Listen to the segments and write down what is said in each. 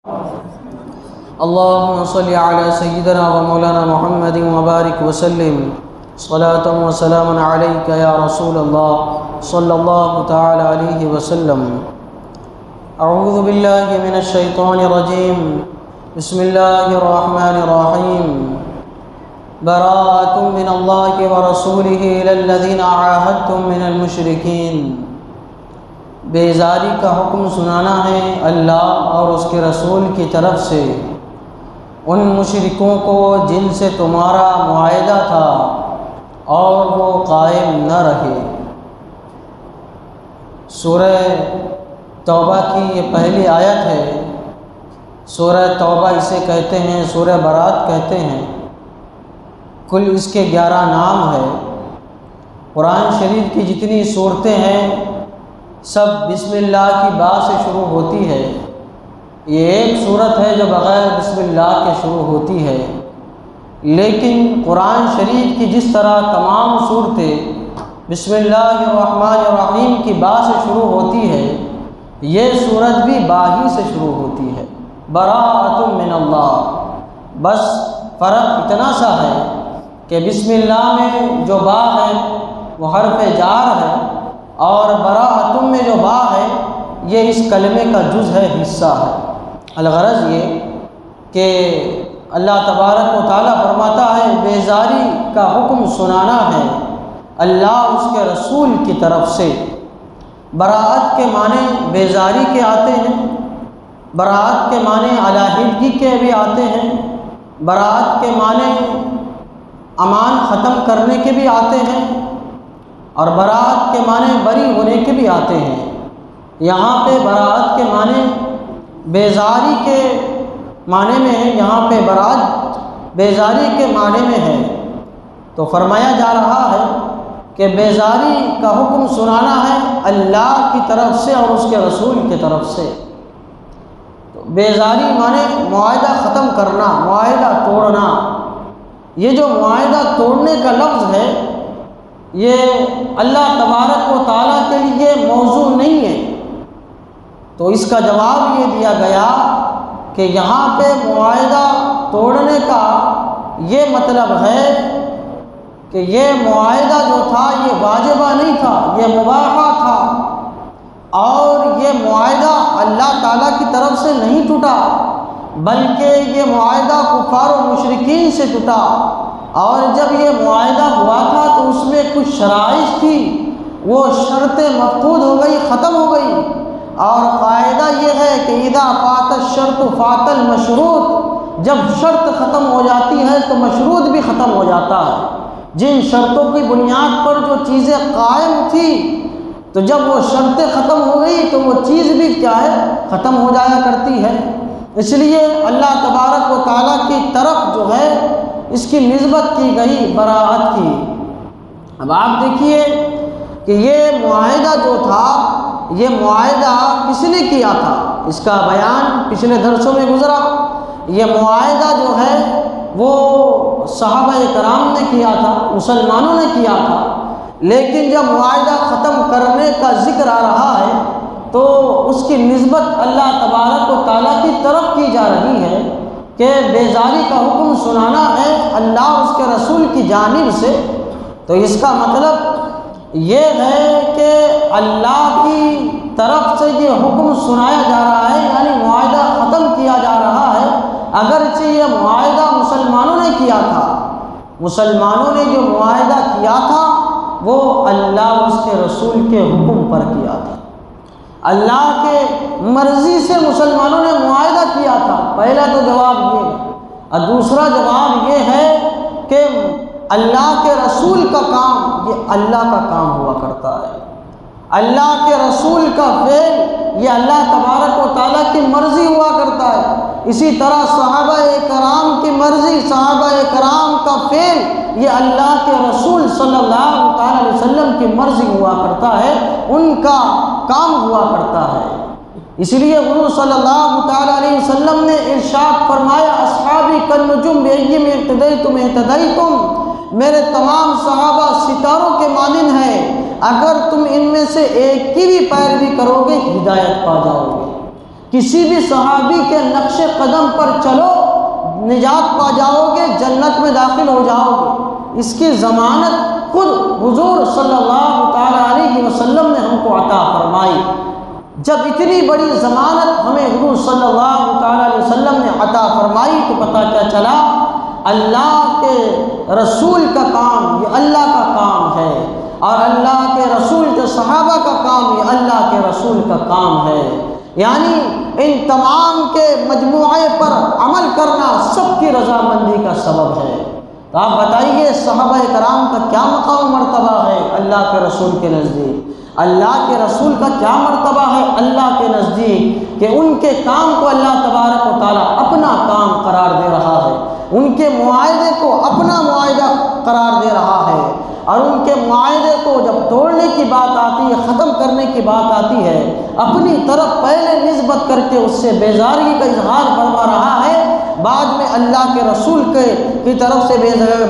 اللهم صل على سيدنا ومولانا محمد وبارك وسلم صلاة وسلاما عليك يا رسول الله صلى الله تعالى عليه وسلم. اعوذ بالله من الشيطان الرجيم. بسم الله الرحمن الرحيم. براءة من الله ورسوله إلى الذين عاهدتم من المشركين. بیزاری کا حکم سنانا ہے اللہ اور اس کے رسول کی طرف سے ان مشرکوں کو جن سے تمہارا معاہدہ تھا اور وہ قائم نہ رہے. سورہ توبہ کی یہ پہلی آیت ہے. سورہ توبہ اسے کہتے ہیں، سورہ برات کہتے ہیں. کل اس کے 11 نام ہے. قرآن شریف کی جتنی صورتیں ہیں سب بسم اللہ کی با سے شروع ہوتی ہے. یہ ایک صورت ہے جو بغیر بسم اللہ کے شروع ہوتی ہے. لیکن قرآن شریف کی جس طرح تمام صورتیں بسم اللہ الرحمن الرحیم کی با سے شروع ہوتی ہے، یہ صورت بھی با ہی سے شروع ہوتی ہے. براءۃ من اللہ. بس فرق اتنا سا ہے کہ بسم اللہ میں جو با ہے وہ حرف جار ہے، اور براءۃ میں جو با ہے یہ اس کلمے کا جز ہے، حصہ ہے. الغرض یہ کہ اللہ تبارک و تعالیٰ فرماتا ہے بیزاری کا حکم سنانا ہے اللہ اس کے رسول کی طرف سے. براءت کے معنی بیزاری کے آتے ہیں، براءت کے معنی علیحدگی کے بھی آتے ہیں، براءت کے معنی امان ختم کرنے کے بھی آتے ہیں، اور براءت کے معنی بری ہونے کے بھی آتے ہیں. یہاں پہ براءت کے معنی بیزاری کے معنی میں ہے، یہاں پہ براءت بیزاری کے معنی میں ہے. تو فرمایا جا رہا ہے کہ بیزاری کا حکم سنانا ہے اللہ کی طرف سے اور اس کے رسول کی طرف سے. تو بیزاری معنی معاہدہ ختم کرنا، معاہدہ توڑنا. یہ جو معاہدہ توڑنے کا لفظ ہے یہ اللہ تبارک و تعالیٰ کے لیے موضوع نہیں ہے. تو اس کا جواب یہ دیا گیا کہ یہاں پہ معاہدہ توڑنے کا یہ مطلب ہے کہ یہ معاہدہ جو تھا یہ واجبہ نہیں تھا، یہ مباحہ تھا، اور یہ معاہدہ اللہ تعالیٰ کی طرف سے نہیں ٹوٹا بلکہ یہ معاہدہ کفار و مشرکین سے ٹوٹا. اور جب یہ معاہدہ ہوا تھا تو اس میں کچھ شرائط تھی، وہ شرطیں مفقود ہو گئی، ختم ہو گئی. اور قاعدہ یہ ہے کہ اذا فات الشرط فات المشروط. جب شرط ختم ہو جاتی ہے تو مشروط بھی ختم ہو جاتا ہے. جن شرطوں کی بنیاد پر جو چیزیں قائم تھی تو جب وہ شرطیں ختم ہو گئی تو وہ چیز بھی کیا ہے، ختم ہو جایا کرتی ہے. اس لیے اللہ تبارک و تعالیٰ کی طرف جو ہے اس کی نسبت کی گئی براءت کی. اب آپ دیکھیے کہ یہ معاہدہ جو تھا یہ معاہدہ کس نے کیا تھا، اس کا بیان پچھلے درسوں میں گزرا. یہ معاہدہ جو ہے وہ صحابہ کرام نے کیا تھا، مسلمانوں نے کیا تھا. لیکن جب معاہدہ ختم کرنے کا ذکر آ رہا ہے تو اس کی نسبت اللہ تبارک و تعالیٰ کی طرف کی جا رہی ہے کہ بیزاری کا حکم سنانا ہے اللہ اس کے رسول کی جانب سے. تو اس کا مطلب یہ ہے کہ اللہ کی طرف سے یہ حکم سنایا جا رہا ہے، یعنی معاہدہ ختم کیا جا رہا ہے. اگرچہ یہ معاہدہ مسلمانوں نے کیا تھا، مسلمانوں نے جو معاہدہ کیا تھا وہ اللہ اس کے رسول کے حکم پر کیا تھا. اللہ کے مرضی سے مسلمانوں نے معاہدہ کیا تھا. پہلا تو جواب یہ، اور دوسرا جواب یہ ہے کہ اللہ کے رسول کا کام یہ اللہ کا کام ہوا کرتا ہے. اللہ کے رسول کا فعل یہ اللہ تبارک و تعالیٰ کی مرضی ہوا کرتا ہے. اسی طرح صحابہ کرام کی مرضی، صحابہ کرام کا فعل یہ اللہ کے رسول صلی اللہ تعالیٰ علیہ وسلم کی مرضی ہوا کرتا ہے، ان کا کام ہوا کرتا ہے. اس لیے حضور صلی اللہ تعالیٰ علیہ وسلم نے ارشاد فرمایا اصحابی کالنجوم بأیہم اقتدیتم اہتدیتم. میرے تمام صحابہ ستاروں کے مانند ہیں، اگر تم ان میں سے ایک کی بھی پیروی کرو گے ہدایت پا جاؤ گے. کسی بھی صحابی کے نقش قدم پر چلو نجات پا جاؤ گے، جنت میں داخل ہو جاؤ گے۔ اس کی ضمانت خود حضور صلی اللہ تعالیٰ علیہ وسلم نے ہم کو عطا فرمائی۔ جب اتنی بڑی ضمانت ہمیں حضور صلی اللہ تعالیٰ علیہ وسلم نے عطا فرمائی تو پتہ کیا چلا، اللہ کے رسول کا کام یہ اللہ کا کام ہے، اور اللہ کے رسول کے صحابہ کا کام یہ اللہ کے رسول کا کام ہے۔ یعنی ان تمام کے مجموعے پر عمل کرنا سب کی رضامندی کا سبب ہے۔ تو آپ بتائیے صحابہ کرام کا کیا مقام و مرتبہ ہے اللہ کے رسول کے نزدیک؟ اللہ کے رسول کا کیا مرتبہ ہے اللہ کے نزدیک کہ ان کے کام کو اللہ تبارک و تعالیٰ اپنا کام قرار دے رہا ہے، ان کے معاہدے کو اپنا معاہدہ قرار دے رہا ہے، اور ان کے معاہدے کو جب توڑنے کی بات آتی ہے، ختم کرنے کی بات آتی ہے، اپنی طرف پہلے نسبت کر کے اس سے بیزاری کا اظہار فرما رہا ہے، بعد میں اللہ کے رسول کی طرف سے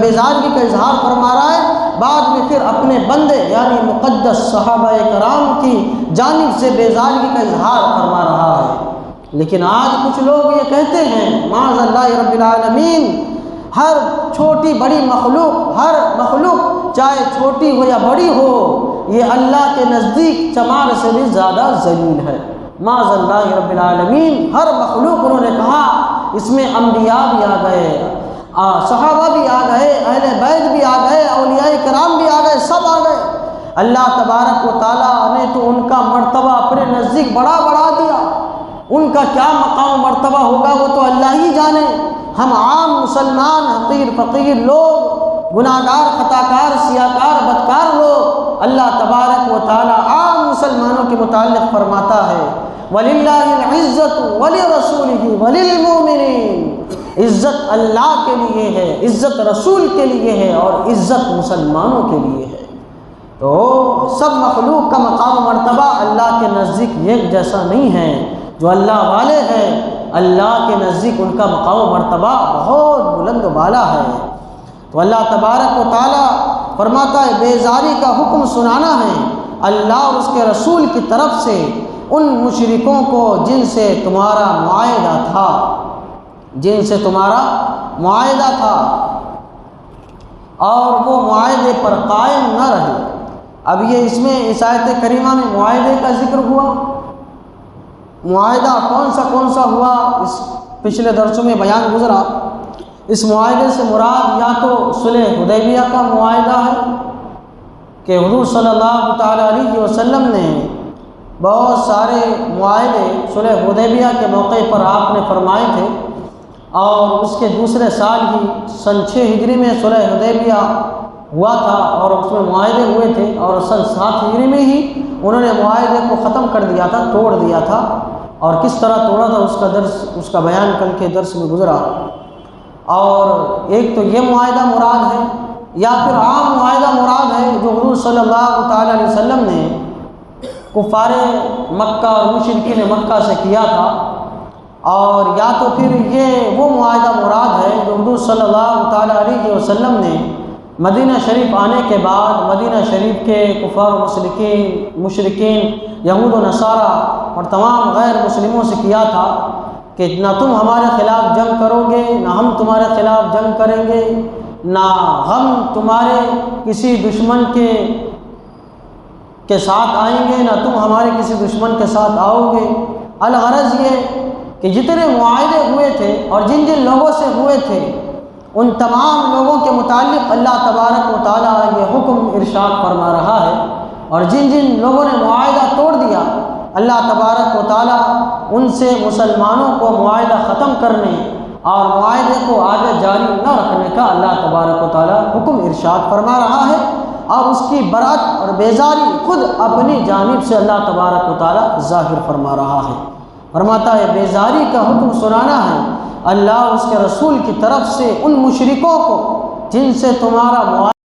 بیزاری کا اظہار فرما رہا ہے، بعد میں پھر اپنے بندے یعنی مقدس صحابہ کرام کی جانب سے بیزاری کا اظہار فرما رہا ہے۔ لیکن آج کچھ لوگ یہ کہتے ہیں معاذ اللہ رب العالمین، ہر چھوٹی بڑی مخلوق، ہر مخلوق چاہے چھوٹی ہو یا بڑی ہو، یہ اللہ کے نزدیک چمار سے بھی زیادہ ذلیل ہے۔ معاذ اللہ رب العالمین، ہر مخلوق انہوں نے کہا، اس میں انبیاء بھی آ گئے، صحابہ بھی آ گئے، اہل بیت بھی آ گئے، اولیاء کرام بھی آ گئے، سب آ گئے۔ اللہ تبارک و تعالیٰ نے تو ان کا مرتبہ اپنے نزدیک بڑھا دیا، ان کا کیا مقام و مرتبہ ہوگا وہ تو اللہ ہی جانے۔ ہم عام مسلمان حقیر فقیر لوگ، گناہ گار، خطا کار، سیاہ کار، بدکار لوگ، اللہ تبارک و تعالیٰ عام مسلمانوں کے متعلق فرماتا ہے وَلِلَّهِ الْعِزَّةُ وَلِرَسُولِهِ وَلِلْمُؤْمِنِينَ، عزت اللہ کے لیے ہے، عزت رسول کے لیے ہے، اور عزت مسلمانوں کے لیے ہے۔ تو سب مخلوق کا مقام و مرتبہ اللہ کے نزدیک ایک جیسا نہیں ہے۔ جو اللہ والے ہیں اللہ کے نزدیک ان کا مقام و مرتبہ بہت بلند و بالا ہے۔ تو اللہ تبارک و تعالیٰ فرماتا ہے بیزاری کا حکم سنانا ہے اللہ اور اس کے رسول کی طرف سے ان مشرکوں کو جن سے تمہارا معاہدہ تھا، جن سے تمہارا معاہدہ تھا اور وہ معاہدے پر قائم نہ رہے۔ اب یہ اس میں اس آیت کریمہ میں معاہدے کا ذکر ہوا، معاہدہ کون سا ہوا اس پچھلے درسوں میں بیان گزرا۔ اس معاہدے سے مراد یا تو صلح حدیبیہ کا معاہدہ ہے کہ حضور صلی اللہ تعالیٰ علیہ وسلم نے بہت سارے معاہدے صلح حدیبیہ کے موقع پر آپ نے فرمائے تھے، اور اس کے دوسرے سال ہی سن 6 ہجری میں صلح حدیبیہ ہوا تھا، اور اس میں معاہدے ہوئے تھے، اور سن 7 ہجری میں ہی انہوں نے معاہدے کو ختم کر دیا تھا، توڑ دیا تھا، اور کس طرح توڑا تھا اس کا بیان کل کے درس میں گزرا۔ اور ایک تو یہ معاہدہ مراد ہے، یا پھر عام معاہدہ مراد ہے جو حضور صلی اللہ تعالیٰ علیہ وسلم نے کفار مکہ اور مشرکین مکہ سے کیا تھا، اور یا تو پھر یہ وہ معاہدہ مراد ہے جو حضور صلی اللہ تعالیٰ علیہ وسلم نے مدینہ شریف آنے کے بعد مدینہ شریف کے کفار و مشرکین یہود و نصارہ اور تمام غیر مسلموں سے کیا تھا کہ نہ تم ہمارے خلاف جنگ کرو گے، نہ ہم تمہارے خلاف جنگ کریں گے، نہ ہم تمہارے کسی دشمن کے ساتھ آئیں گے، نہ تم ہمارے کسی دشمن کے ساتھ آؤ گے۔ الغرض یہ کہ جتنے معاہدے ہوئے تھے اور جن جن لوگوں سے ہوئے تھے ان تمام لوگوں کے متعلق اللہ تبارک و تعالیٰ یہ حکم ارشاد فرما رہا ہے، اور جن جن لوگوں نے معاہدہ توڑ دیا اللہ تبارک و تعالیٰ ان سے مسلمانوں کو معاہدہ ختم کرنے اور معاہدے کو آگے جاری نہ رکھنے کا اللہ تبارک و تعالیٰ حکم ارشاد فرما رہا ہے، اور اس کی برات اور بیزاری خود اپنی جانب سے اللہ تبارک و تعالیٰ ظاہر فرما رہا ہے۔ فرماتا ہے بیزاری کا حکم سنانا ہے اللہ اس کے رسول کی طرف سے ان مشرکوں کو جن سے تمہارا معاہدہ